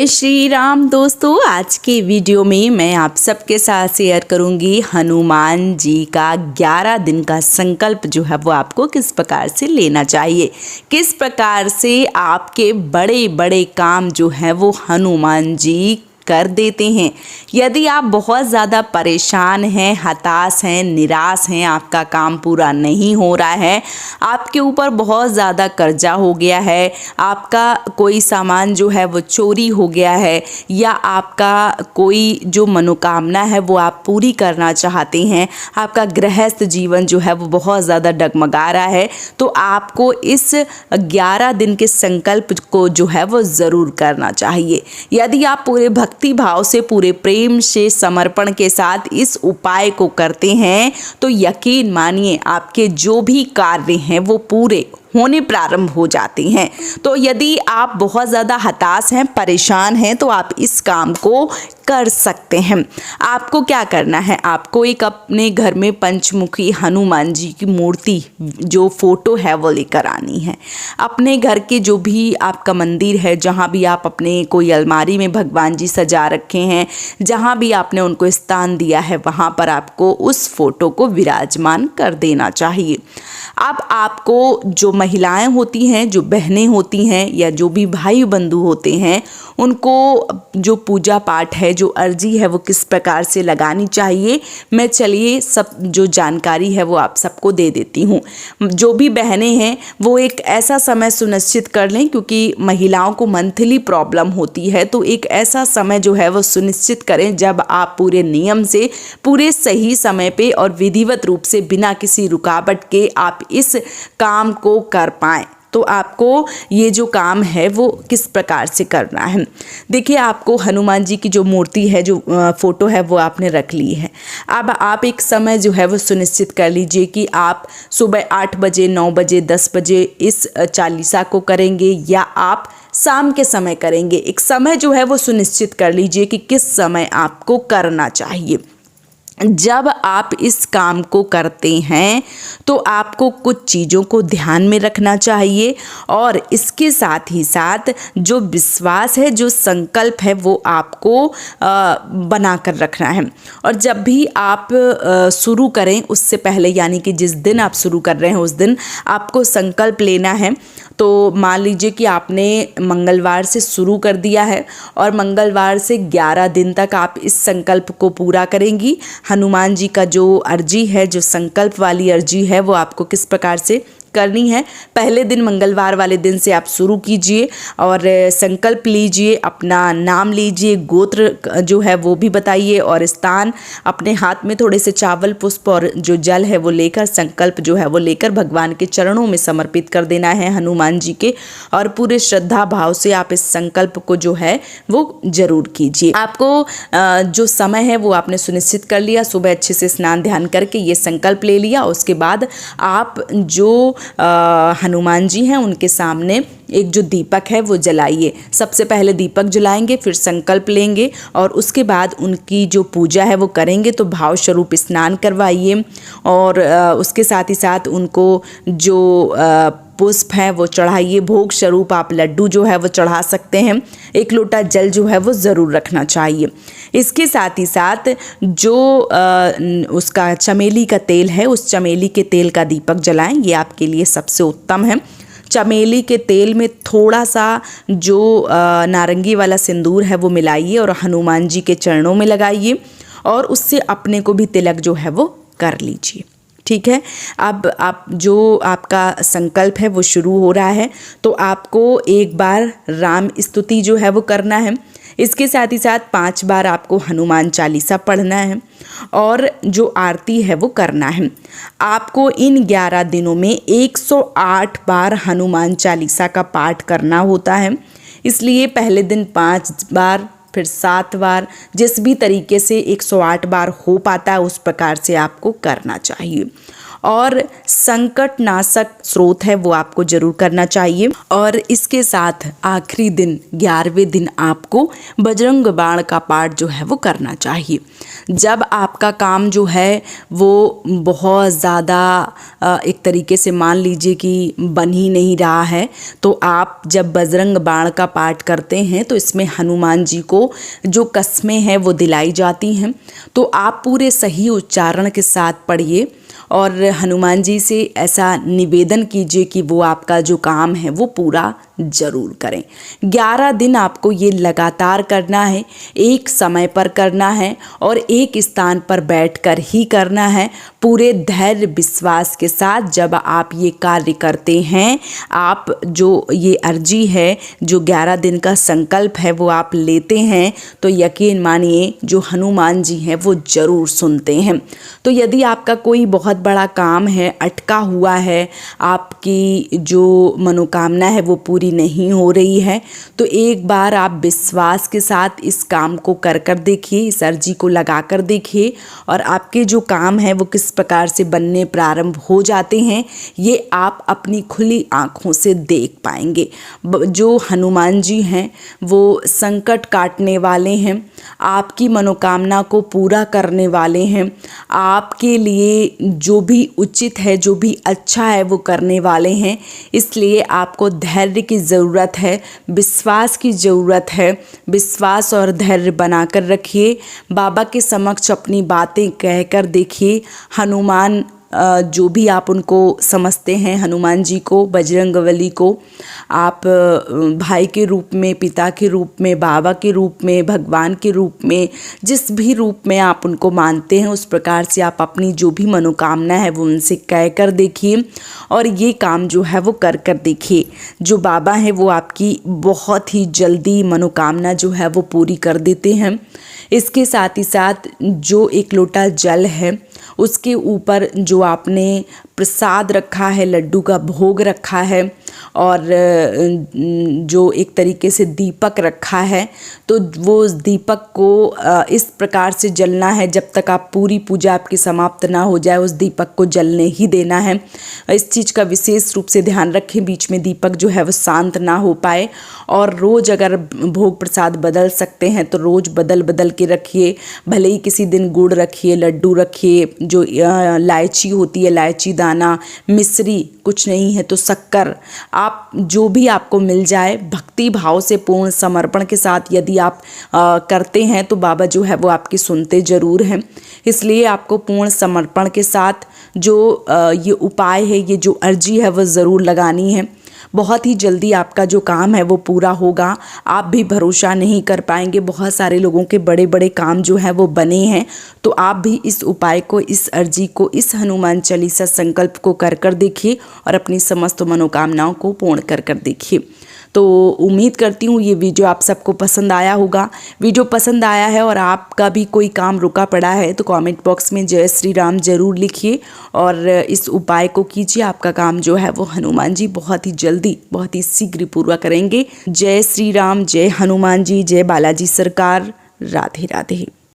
श्री राम दोस्तों, आज के वीडियो में मैं आप सबके साथ शेयर करूंगी हनुमान जी का 11 दिन का संकल्प जो है वो आपको किस प्रकार से लेना चाहिए, किस प्रकार से आपके बड़े बड़े काम जो है वो हनुमान जी कर देते हैं। यदि आप बहुत ज़्यादा परेशान हैं, हताश हैं, निराश हैं, आपका काम पूरा नहीं हो रहा है, आपके ऊपर बहुत ज़्यादा कर्जा हो गया है, आपका कोई सामान जो है वो चोरी हो गया है, या आपका कोई जो मनोकामना है वो आप पूरी करना चाहते हैं, आपका गृहस्थ जीवन जो है वो बहुत ज़्यादा डगमगा रहा है, तो आपको इस 11 दिन के संकल्प को जो है वो ज़रूर करना चाहिए। यदि आप पूरे भक्ति भाव से, पूरे प्रेम से, समर्पण के साथ इस उपाय को करते हैं तो यकीन मानिए आपके जो भी कार्य हैं वो पूरे होने प्रारंभ हो जाते हैं। तो यदि आप बहुत ज़्यादा हताश हैं, परेशान हैं, तो आप इस काम को कर सकते हैं। आपको क्या करना है, आपको एक अपने घर में पंचमुखी हनुमान जी की मूर्ति जो फोटो है वो लेकर आनी है। अपने घर के जो भी आपका मंदिर है, जहाँ भी आप अपने कोई अलमारी में भगवान जी सजा रखे हैं, जहाँ भी आपने उनको स्थान दिया है, वहाँ पर आपको उस फोटो को विराजमान कर देना चाहिए। अब आपको जो महिलाएं होती हैं, जो बहनें होती हैं, या जो भी भाई बंधु होते हैं, उनको जो पूजा पाठ है, जो अर्जी है वो किस प्रकार से लगानी चाहिए, मैं चलिए सब जो जानकारी है वो आप सबको दे देती हूँ। जो भी बहनें हैं वो एक ऐसा समय सुनिश्चित कर लें, क्योंकि महिलाओं को मंथली प्रॉब्लम होती है, तो एक ऐसा समय जो है वो सुनिश्चित करें जब आप पूरे नियम से, पूरे सही समय पे और विधिवत रूप से बिना किसी रुकावट के आप इस काम को कर पाएँ। तो आपको ये जो काम है वो किस प्रकार से करना है, देखिए, आपको हनुमान जी की जो मूर्ति है, जो फ़ोटो है वो आपने रख ली है। अब आप एक समय जो है वो सुनिश्चित कर लीजिए कि आप सुबह 8 बजे, 9 बजे, 10 बजे इस चालीसा को करेंगे, या आप शाम के समय करेंगे। एक समय जो है वो सुनिश्चित कर लीजिए कि किस समय आपको करना चाहिए। जब आप इस काम को करते हैं तो आपको कुछ चीज़ों को ध्यान में रखना चाहिए, और इसके साथ ही साथ जो विश्वास है, जो संकल्प है, वो आपको बना कर रखना है। और जब भी आप शुरू करें उससे पहले, यानी कि जिस दिन आप शुरू कर रहे हैं उस दिन आपको संकल्प लेना है। तो मान लीजिए कि आपने मंगलवार से शुरू कर दिया है और मंगलवार से 11 दिन तक आप इस संकल्प को पूरा करेंगी। हनुमान जी का जो अर्जी है, जो संकल्प वाली अर्जी है, वो आपको किस प्रकार से करनी है। पहले दिन मंगलवार वाले दिन से आप शुरू कीजिए और संकल्प लीजिए, अपना नाम लीजिए, गोत्र जो है वो भी बताइए, और स्थान अपने हाथ में थोड़े से चावल, पुष्प और जो जल है वो लेकर, संकल्प जो है वो लेकर भगवान के चरणों में समर्पित कर देना है हनुमान जी के, और पूरे श्रद्धा भाव से आप इस संकल्प को जो है वो जरूर कीजिए। आपको जो समय है वो आपने सुनिश्चित कर लिया, सुबह अच्छे से स्नान ध्यान करके ये संकल्प ले लिया। उसके बाद आप जो हनुमान जी हैं उनके सामने एक जो दीपक है वो जलाइए। सबसे पहले दीपक जलाएंगे, फिर संकल्प लेंगे, और उसके बाद उनकी जो पूजा है वो करेंगे। तो भाव स्वरूप स्नान करवाइए, और उसके साथ ही साथ उनको जो पुष्प हैं वो चढ़ाइए। भोग स्वरूप आप लड्डू जो है वो चढ़ा सकते हैं। 1 लोटा जल जो है वो ज़रूर रखना चाहिए। इसके साथ ही साथ जो उसका चमेली का तेल है, उस चमेली के तेल का दीपक जलाएं, ये आपके लिए सबसे उत्तम है। चमेली के तेल में थोड़ा सा जो नारंगी वाला सिंदूर है वो मिलाइए और हनुमान जी के चरणों में लगाइए, और उससे अपने को भी तिलक जो है वो कर लीजिए। ठीक है। अब आप जो आपका संकल्प है वो शुरू हो रहा है, तो आपको एक बार राम स्तुति जो है वो करना है। इसके साथ ही साथ 5 बार आपको हनुमान चालीसा पढ़ना है, और जो आरती है वो करना है। आपको इन 11 दिनों में 108 बार हनुमान चालीसा का पाठ करना होता है। इसलिए पहले दिन 5 बार, फिर 7 बार, जिस भी तरीके से 108 बार हो पाता है उस प्रकार से आपको करना चाहिए। और संकटनाशक स्रोत है वो आपको जरूर करना चाहिए। और इसके साथ आखिरी दिन 11वें दिन आपको बजरंग बाण का पाठ जो है वो करना चाहिए। जब आपका काम जो है वो बहुत ज़्यादा एक तरीके से मान लीजिए कि बन ही नहीं रहा है, तो आप जब बजरंग बाण का पाठ करते हैं तो इसमें हनुमान जी को जो कस्में हैं वो दिलाई जाती हैं। तो आप पूरे सही उच्चारण के साथ पढ़िए और हनुमान जी से ऐसा निवेदन कीजिए कि वो आपका जो काम है वो पूरा ज़रूर करें। 11 दिन आपको ये लगातार करना है, एक समय पर करना है और एक स्थान पर बैठकर ही करना है। पूरे धैर्य विश्वास के साथ जब आप ये कार्य करते हैं, आप जो ये अर्जी है, जो 11 दिन का संकल्प है वो आप लेते हैं, तो यकीन मानिए जो हनुमान जी हैं वो ज़रूर सुनते हैं। तो यदि आपका कोई बहुत बड़ा काम है, अटका हुआ है, आपकी जो मनोकामना है वो पूरी नहीं हो रही है, तो एक बार आप विश्वास के साथ इस काम को कर देखिए, इस अर्जी को लगा कर देखिए और आपके जो काम है वो किस प्रकार से बनने प्रारंभ हो जाते हैं ये आप अपनी खुली आँखों से देख पाएंगे। जो हनुमान जी हैं वो संकट काटने वाले हैं, आपकी मनोकामना को पूरा करने वाले हैं, आपके लिए जो भी उचित है, जो भी अच्छा है वो करने वाले हैं। इसलिए आपको धैर्य की ज़रूरत है, विश्वास की ज़रूरत है। विश्वास और धैर्य बनाकर रखिए, बाबा के समक्ष अपनी बातें कहकर देखिए। हनुमान जो भी आप उनको समझते हैं, हनुमान जी को, बजरंगबली को आप भाई के रूप में, पिता के रूप में, बाबा के रूप में, भगवान के रूप में, जिस भी रूप में आप उनको मानते हैं उस प्रकार से आप अपनी जो भी मनोकामना है वो उनसे कह कर देखिए और ये काम जो है वो कर देखिए। जो बाबा हैं वो आपकी बहुत ही जल्दी मनोकामना जो है वो पूरी कर देते हैं। इसके साथ ही साथ जो एक लोटा जल है उसके ऊपर जो आपने प्रसाद रखा है, लड्डू का भोग रखा है और जो एक तरीके से दीपक रखा है, तो वो उस दीपक को इस प्रकार से जलना है जब तक आप पूरी पूजा आपकी समाप्त ना हो जाए, उस दीपक को जलने ही देना है। इस चीज़ का विशेष रूप से ध्यान रखें, बीच में दीपक जो है वो शांत ना हो पाए। और रोज़ अगर भोग प्रसाद बदल सकते हैं तो रोज़ बदल बदल के रखिए, भले ही किसी दिन गुड़ रखिए, लड्डू रखिए, जो इलायची होती है, इलायची दाना, मिश्री, कुछ नहीं है तो शक्कर, आप जो भी आपको मिल जाए, भक्ति भाव से पूर्ण समर्पण के साथ यदि आप करते हैं तो बाबा जो है वो आपकी सुनते ज़रूर हैं। इसलिए आपको पूर्ण समर्पण के साथ जो ये उपाय है, ये जो अर्जी है वो ज़रूर लगानी है। बहुत ही जल्दी आपका जो काम है वो पूरा होगा। आप भी भरोसा नहीं कर पाएंगे, बहुत सारे लोगों के बड़े बड़े काम जो हैं वो बने हैं। तो आप भी इस उपाय को, इस अर्जी को, इस हनुमान चालीसा संकल्प को कर देखिए और अपनी समस्त मनोकामनाओं को पूर्ण कर देखिए। तो उम्मीद करती हूँ ये वीडियो आप सबको पसंद आया होगा। वीडियो पसंद आया है और आपका भी कोई काम रुका पड़ा है तो कमेंट बॉक्स में जय श्री राम ज़रूर लिखिए और इस उपाय को कीजिए। आपका काम जो है वो हनुमान जी बहुत ही जल्दी, बहुत ही शीघ्र पूरा करेंगे। जय श्री राम, जय हनुमान जी, जय बालाजी सरकार। राधे राधे।